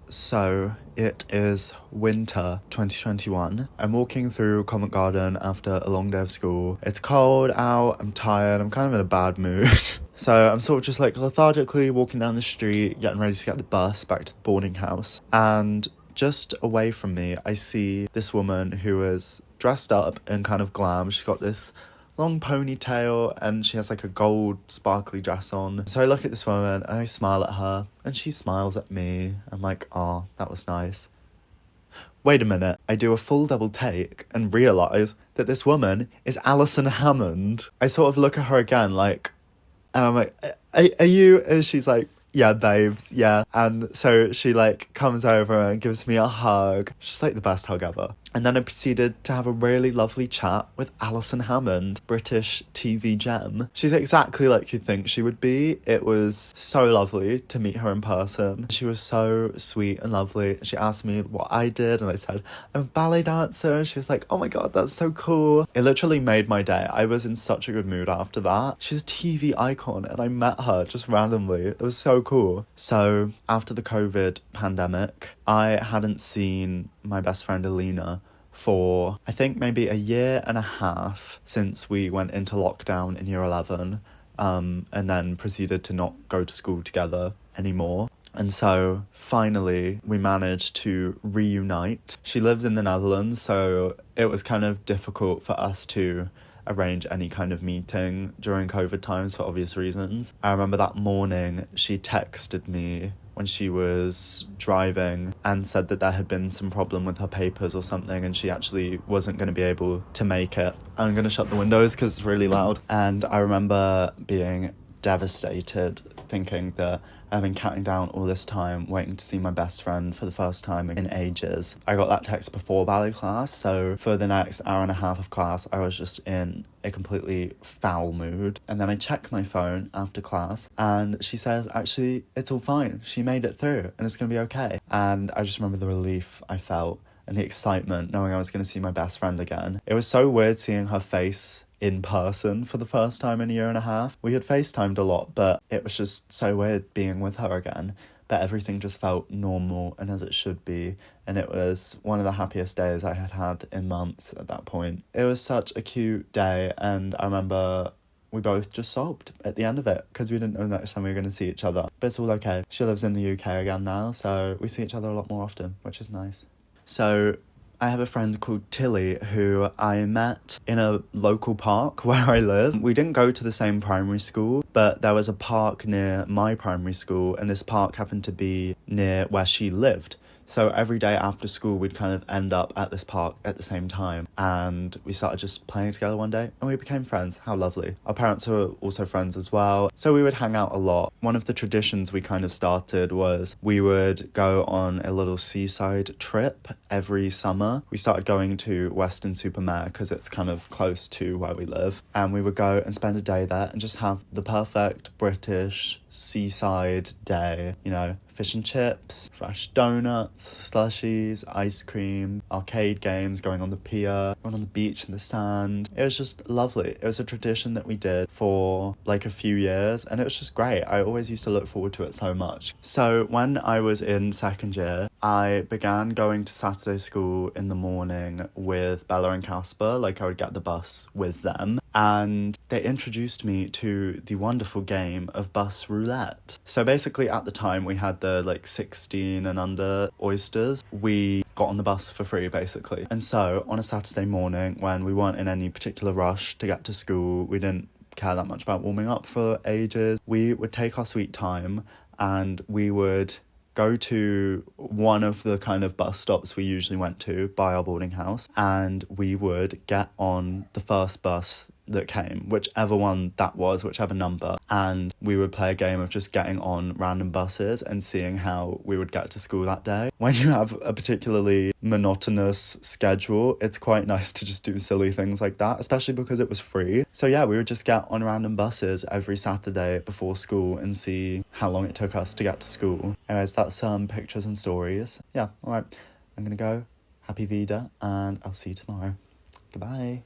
So it is winter 2021. I'm walking through Covent Garden after a long day of school. It's cold out, I'm tired, I'm kind of in a bad mood. So I'm sort of just like lethargically walking down the street, getting ready to get the bus back to the boarding house. And just away from me, I see this woman who is dressed up in kind of glam. She's got this long ponytail and she has like a gold sparkly dress on. So I look at this woman and I smile at her and she smiles at me. I'm like, oh, that was nice. Wait a minute, I do a full double take and realise that this woman is Alison Hammond. I sort of look at her again like, and I'm like, are you? And she's like, yeah, babes, yeah. And so she like comes over and gives me a hug. She's like the best hug ever. And then I proceeded to have a really lovely chat with Alison Hammond, British TV gem. She's exactly like you'd think she would be. It was so lovely to meet her in person. She was so sweet and lovely. She asked me what I did and I said, I'm a ballet dancer. And she was like, oh my God, that's so cool. It literally made my day. I was in such a good mood after that. She's a TV icon and I met her just randomly. It was so cool. So after the COVID pandemic, I hadn't seen my best friend Alina for I think maybe a year and a half since we went into lockdown in year 11 and then proceeded to not go to school together anymore. And so finally we managed to reunite. She lives in the Netherlands, so it was kind of difficult for us to arrange any kind of meeting during COVID times for obvious reasons. I remember that morning she texted me when she was driving and said that there had been some problem with her papers or something and she actually wasn't going to be able to make it. I'm going to shut the windows because it's really loud. And I remember being devastated, thinking that I've been counting down all this time waiting to see my best friend for the first time in ages. I got that text before ballet class, so for the next hour and a half of class I was just in a completely foul mood. And then I check my phone after class and she says actually it's all fine, she made it through and it's gonna be okay. And I just remember the relief I felt and the excitement knowing I was going to see my best friend again. It was so weird seeing her face in person for the first time in a year and a half. We had FaceTimed a lot, but it was just so weird being with her again. But everything just felt normal and as it should be. And it was one of the happiest days I had had in months at that point. It was such a cute day and I remember we both just sobbed at the end of it because we didn't know next time we were going to see each other. But it's all okay. She lives in the UK again now, so we see each other a lot more often, which is nice. So I have a friend called Tilly who I met in a local park where I live. We didn't go to the same primary school, but there was a park near my primary school and this park happened to be near where she lived. So every day after school, we'd kind of end up at this park at the same time. And we started just playing together one day and we became friends. How lovely. Our parents were also friends as well. So we would hang out a lot. One of the traditions we kind of started was we would go on a little seaside trip every summer. We started going to Weston-super-Mare because it's kind of close to where we live. And we would go and spend a day there and just have the perfect British seaside day, you know, fish and chips, fresh donuts, slushies, ice cream, arcade games, going on the pier, going on the beach in the sand. It was just lovely. It was a tradition that we did for like a few years and it was just great. I always used to look forward to it so much. So when I was in second year, I began going to Saturday school in the morning with Bella and Casper. Like I would get the bus with them and they introduced me to the wonderful game of bus roulette. So basically at the time we had the like 16 and under oysters. We got on the bus for free basically. And so on a Saturday morning when we weren't in any particular rush to get to school, we didn't care that much about warming up for ages, we would take our sweet time and we would go to one of the kind of bus stops we usually went to by our boarding house and we would get on the first bus that came, whichever one that was, whichever number, and we would play a game of just getting on random buses and seeing how we would get to school that day. When you have a particularly monotonous schedule, it's quite nice to just do silly things like that, especially because it was free. So yeah, we would just get on random buses every Saturday before school and see how long it took us to get to school. Anyways, that's some pictures and stories. Yeah, all right, I'm gonna go. Happy Vida, and I'll see you tomorrow. Goodbye.